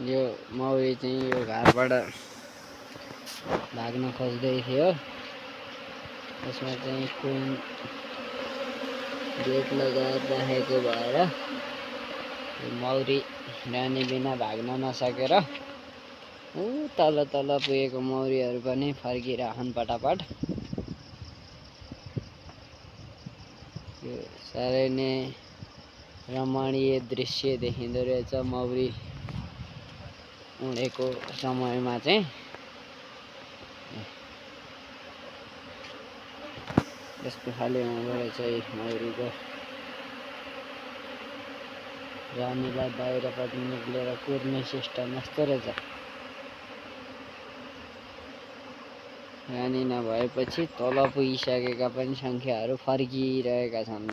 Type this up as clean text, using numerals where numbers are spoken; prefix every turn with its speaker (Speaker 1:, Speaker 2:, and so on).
Speaker 1: यो मौरी चाहिँ यो घरबाट भाग्न खोज्दै थियो। यसमा चाहिँ कुन गेट लगाएर राखेको भएर मौरी रानी बिना भाग्न नसकेर तल तल पुगेको मौरीहरू पनि फर्किरहन् पटापट। यो साह्रै नै रमणीय दृश्य देखिँदो रहेछ मौरी उडेको समयमा चाहिँ। यस्तो खाले हुँदो रहेछ मौरीको। रानीलाई बाहिरपट्टि निक्लेर कुर्ने सिस्टम यस्तो रहेछ। रानी नभएपछि तल पुगिसकेका पनि सङ्ख्याहरू फर्किरहेका छन्।